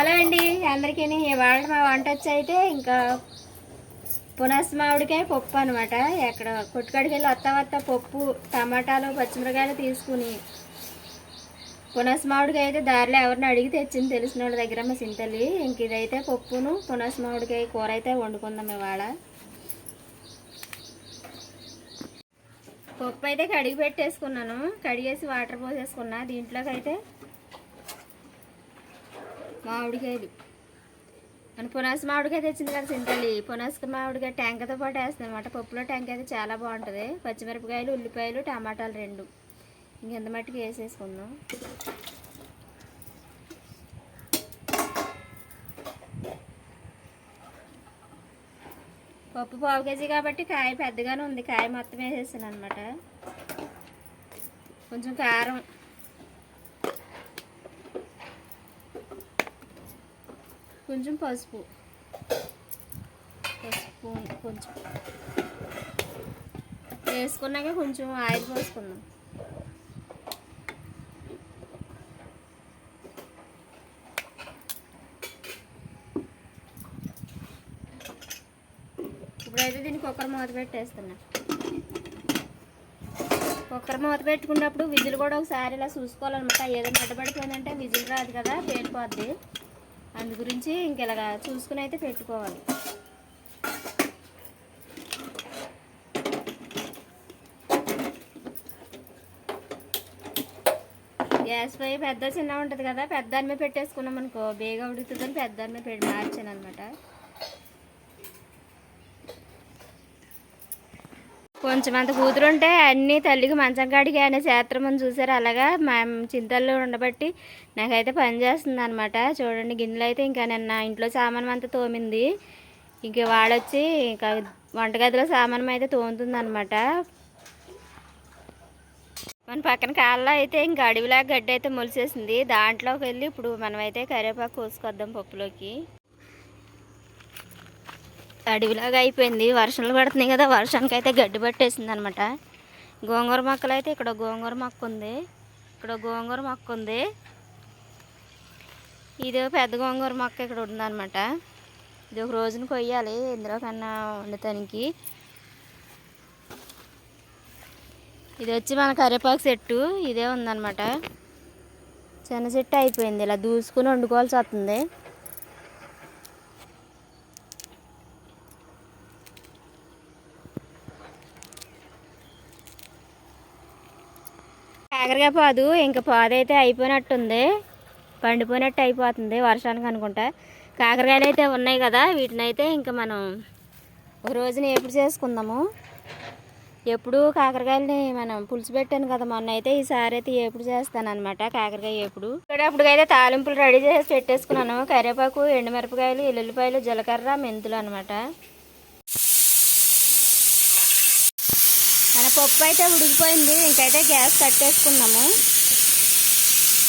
Hello అండి అందరికీ. ఇవాళ మా వంట వచ్చి అయితే ఇంకా పునస్ మామిడికాయ పప్పు అనమాట. ఎక్కడ కొట్టుకాడికి వెళ్ళి వత్త పప్పు టమాటాలు పచ్చిమిరకాయలు తీసుకుని పునస్ మామిడికాయ అయితే దారిలో ఎవరిని అడిగి తెచ్చింది తెలిసిన వాళ్ళ దగ్గర మా సింతల్లి. ఇంక ఇదైతే పప్పును పునస్ మామిడికాయ కూర అయితే వండుకుందాం ఇవాళ. పప్పు అయితే కడిగి పెట్టేసుకున్నాను, కడిగేసి వాటర్ పోసేసుకున్నా. దీంట్లోకి అయితే మామిడికాయలు మన పునాస మామిడికాయ తెచ్చింది కదా సింతల్లి, పునాస మామిడికాయ టెంకతో పాటు వేస్తుంది అనమాట. పప్పులో టెంక అయితే చాలా బాగుంటుంది. పచ్చిమిరపకాయలు ఉల్లిపాయలు టమాటాలు రెండు ఇంకెంత మట్టుకు వేసేసుకుందాం. పప్పు పావు కేజీ కాబట్టి కాయ పెద్దగానే ఉంది, కాయ మొత్తం వేసేసాను అనమాట. కొంచెం కారం, కొంచెం పసుపు కొంచెం వేసుకున్నాక కొంచెం ఆయిల్ పోసుకుందాం. ఇప్పుడైతే దీన్ని కుక్కర్ మూత పెట్టేస్తున్నా. కుక్కర్ మూత పెట్టుకున్నప్పుడు విజిల్ కూడా ఒకసారి ఇలా చూసుకోవాలన్నమాట. ఏదో మెట్టబడిపోయిందంటే విజిల్ రాదు కదా, పేలిపోద్ది. అందు గురించి ఇంక ఇలాగా చూసుకుని అయితే పెట్టుకోవాలి. గ్యాస్ పై పెద్ద చిన్న ఉంటుంది కదా, పెద్ద అన్నీ పెట్టేసుకున్నాం అనుకో బేగా ఉడుకుతుందని పెద్ద అన్నీ మార్చాను అనమాట. కొంచెం అంత కూతురుంటే అన్నీ తల్లికి మంచం కాడికి అనే చేత్రమని చూసారు. అలాగా మా చింతల్లో ఉండబట్టి నాకైతే పని చేస్తుంది అనమాట. చూడండి గిన్నెలు అయితే ఇంకా నిన్న ఇంట్లో సామానం అంతా తోమింది, ఇంక వాడొచ్చి ఇంకా వంటగదిలో సామానం అయితే తోముతుంది అనమాట. మన పక్కన కాళ్ళలో అయితే ఇంకా అడవిలాగా గడ్డి అయితే మొలిసేసింది. దాంట్లోకి వెళ్ళి ఇప్పుడు మనమైతే కరివేపాకు కోసుకొద్దాం పప్పులోకి. అడవిలాగా అయిపోయింది, వర్షాలు పడుతున్నాయి కదా, వర్షానికి అయితే గడ్డి పట్టేసింది అనమాట. గోంగూర మొక్కలు అయితే ఇక్కడ గోంగూర మొక్క ఉంది, ఇక్కడ గోంగూర మొక్క ఉంది. ఇది పెద్ద గోంగూర మొక్క ఇక్కడ ఉందన్నమాట. ఇది ఒక రోజున కొయ్యాలి ఇందులో కన్నా వండుతానికి. ఇది వచ్చి మన కరివేపాకు చెట్టు ఇదే ఉందన్నమాట. చిన్న చెట్టు అయిపోయింది, ఇలా దూసుకుని వండుకోవాల్సి వస్తుంది. కాకరకాయ పాదు ఇంకా పాదు అయితే అయిపోయినట్టుంది, పండిపోయినట్టు అయిపోతుంది వర్షానికి అనుకుంటా. కాకరకాయలు అయితే ఉన్నాయి కదా, వీటిని అయితే ఇంకా మనం ఒక రోజున ఎప్పుడు చేసుకుందాము. ఎప్పుడు కాకరకాయలని మనం పులుసు పెట్టాను కదా మొన్న, అయితే ఈసారి అయితే ఎప్పుడు చేస్తాను అనమాట కాకరకాయ ఎప్పుడు. ఇప్పుడైతే తాలింపులు రెడీ చేసి పెట్టేసుకున్నాను. కరివేపాకు, ఎండుమిరపకాయలు, ఎల్లుల్లిపాయలు, జీలకర్ర, మెంతులు అనమాట. మన పప్పు అయితే ఉడికిపోయింది, ఇంకైతే గ్యాస్ కట్టేసుకున్నాము.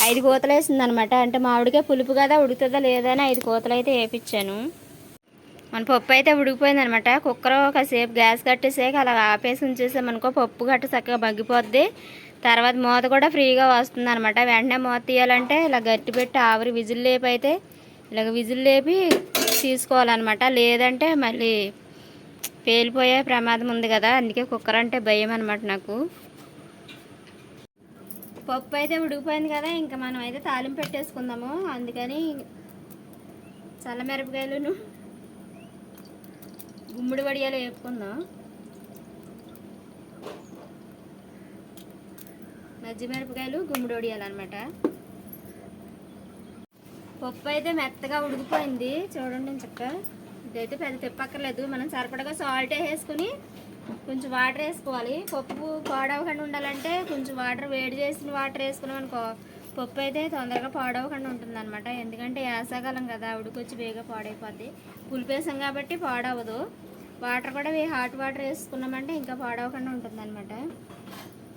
5 కోతలు వేసింది అనమాట. అంటే మామిడికాయ పులుపు కదా, ఉడుకుతుందా లేదా అని 5 కోతలు అయితే వేపించాను. మన పప్పు అయితే ఉడికిపోయింది అనమాట. కుక్కర్ ఒకసేపు గ్యాస్ కట్టేసాక అలా ఆపేసి ఉంచేసామనుకో పప్పు గట్ట చక్కగా మగ్గిపోద్ది. తర్వాత మూత కూడా ఫ్రీగా వస్తుంది అనమాట. వెంటనే మూత తీయాలంటే ఇలా గట్టి పెట్టి ఆవిరి విజిల్ లేపి అయితే ఇలాగ విజిల్ లేపి తీసుకోవాలన్నమాట. లేదంటే మళ్ళీ పేలిపోయే ప్రమాదం ఉంది కదా, అందుకే కుక్కర్ అంటే భయం అనమాట నాకు. పప్పు అయితే ఉడికిపోయింది కదా, ఇంకా మనం అయితే తాలింపు పెట్టేసుకుందాము. అందుకని చల్లమిరపకాయలను గుమ్మడి వడియాలు వేపుకుందాం. మజ్జిమిరపకాయలు గుమ్మడి వడియాలు అనమాట. పప్పు అయితే మెత్తగా ఉడికిపోయింది చూడండి చక్కగా. ఇదైతే పెద్ద తిప్పక్కర్లేదు, మనం సరిపడగా సాల్ట్ వేసుకుని కొంచెం వాటర్ వేసుకోవాలి. పప్పు పాడవకుండా ఉండాలంటే కొంచెం వాటర్ వేడి చేసిన వాటర్ వేసుకున్నాం అనుకో పప్పు అయితే తొందరగా పాడవకుండా ఉంటుంది అనమాట. ఎందుకంటే వేసాకాలం కదా, ఉడికొచ్చి బేగా పాడైపోద్ది. పులిపేసాం కాబట్టి పాడవదు. వాటర్ కూడా హాట్ వాటర్ వేసుకున్నామంటే ఇంకా పాడవకుండా ఉంటుంది అనమాట.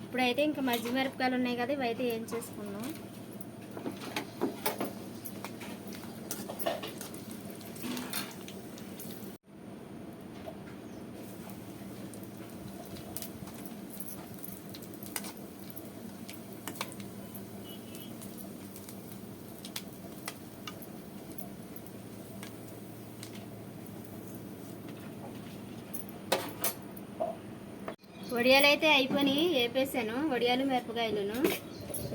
ఇప్పుడైతే ఇంకా మజ్జిగ మిరపకాయలు ఉన్నాయి కదా, ఇవైతే ఏం చేసుకున్నాం. వడియాలు అయితే అయిపోయి వేపేసాను, వడియాలు మిరపకాయలను.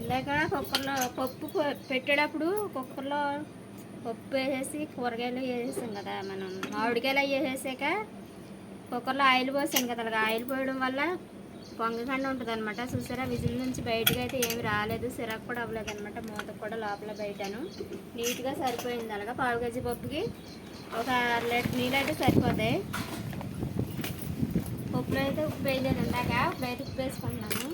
ఇందాక కుక్కర్లో పప్పు పెట్టేటప్పుడు కుక్కర్లో పప్పు వేసేసి కూరగాయలు వేసేసాం కదా మనం. మామిడికాయలు అవి వేసేసాక కుక్కర్లో ఆయిల్ పోసాను కదా, అలాగా ఆయిల్ పోయడం వల్ల పొంగకుండా ఉంటుంది అనమాట. చూసారా, విజిల్ నుంచి బయటకు అయితే ఏమి రాలేదు, సిరాకు కూడా అవ్వలేదు అనమాట. మూత కూడా లోపల బయటను నీట్గా సరిపోయింది. అలాగా 1/2 కేజీ పప్పుకి ఒక 1 లీటర్ నీళ్ళు అయితే సరిపోతాయి. పప్పులో అయితే ఉప్పు వేయలేదు ఇందాక, ఇప్పుడైతే ఉప్పు వేసుకుంటున్నాను.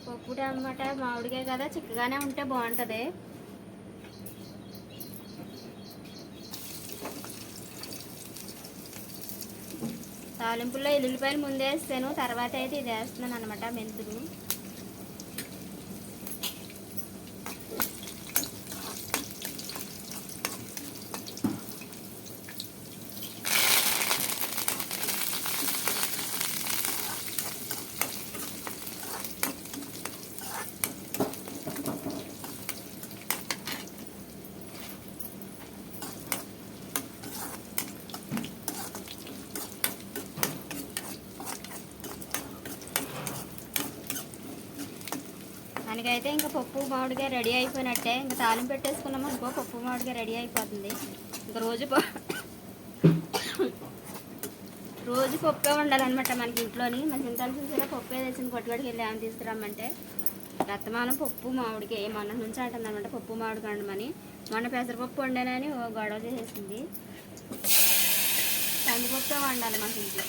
పప్పు టమాటా మామిడికాయ కదా, చిక్కగానే ఉంటే బాగుంటుంది. తాలింపుల్లో ఎల్లుల్లిపాయలు ముందే వేస్తాను, తర్వాత అయితే ఇది వేస్తున్నాను అనమాట, మెంతులు. మనకైతే ఇంకా పప్పు మామిడికాయ రెడీ అయిపోయినట్టే. ఇంకా తాలింపు పెట్టేసుకున్నాం అనుకో, పప్పు మామిడికాయ రెడీ అయిపోతుంది. ఇంకా రోజు పప్పే ఉండాలన్నమాట మనకి ఇంట్లోని. మన చింతలు చూసారా, పప్పే తెచ్చింది కొట్టుబడికి వెళ్ళి ఏమైనా తీసుకురమ్మంటే. రత్తమానం పప్పు మామిడికాయ మొన్న నుంచి అంటుంది అనమాట, పప్పు మామిడికాయ వండమని. మొన్న పెసరపప్పు వండానని గొడవ చేసేసింది. కందిపప్పే వండాలి మనకి ఇంట్లో.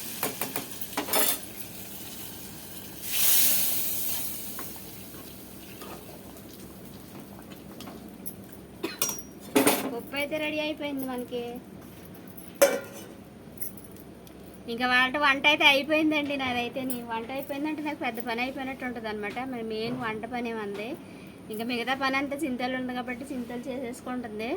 పప్పు అయితే రెడీ అయిపోయింది మనకి. ఇంకా వంట అయితే అయిపోయిందండి నాదైతే. వంట అయిపోయిందంటే నాకు పెద్ద పని అయిపోయినట్టు ఉంటుంది అనమాట. మరి మెయిన్ వంట పని ఏమంది, ఇంకా మిగతా పని అంతా చింతలు ఉంది కాబట్టి చింతలు చేసేసుకుంటుంది.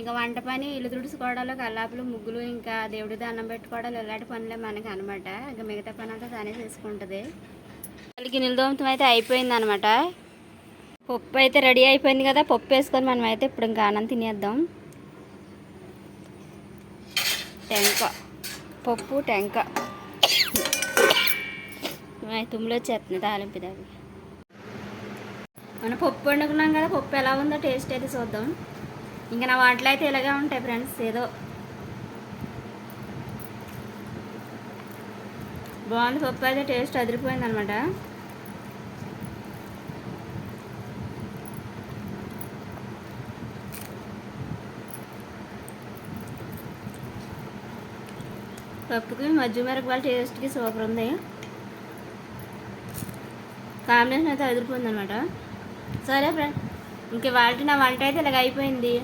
ఇంకా వంట పని, ఇల్లు తుడుచుకోవడాలు, కల్లాపులు, ముగ్గులు, ఇంకా దేవుడి దండం పెట్టుకోవడాలు, ఇలాంటి పనులే మనకి అనమాట. ఇంకా మిగతా పని అంతా తానే చేసుకుంటుంది. గిన్నెల దోమతం అయితే అయిపోయింది అనమాట. పప్పు అయితే రెడీ అయిపోయింది కదా, పప్పు వేసుకొని మనం అయితే ఇప్పుడు ఇంకా అన్నం తినేద్దాం. పప్పు టెంక తుమ్ములు వచ్చేస్తుంది తాలింపు దాన్ని. మనం పప్పు వండుకున్నాం కదా, పప్పు ఎలా ఉందో టేస్ట్ అయితే చూద్దాం. ఇంకా నా వంటలు అయితే ఇలాగే ఉంటాయి ఫ్రెండ్స్, ఏదో బాగుంది. పప్పు అయితే టేస్ట్ అదిరిపోయింది అనమాట. పప్పుకి మజ్జిగ మిరపకాయల టేస్ట్కి సూపర్ ఉంది. కాంబినేషన్ అయితే అదిరిపోయింది అనమాట. సరే ఫ్రెండ్, ఇంక నా వంట అయితే ఇలాగ అయిపోయింది.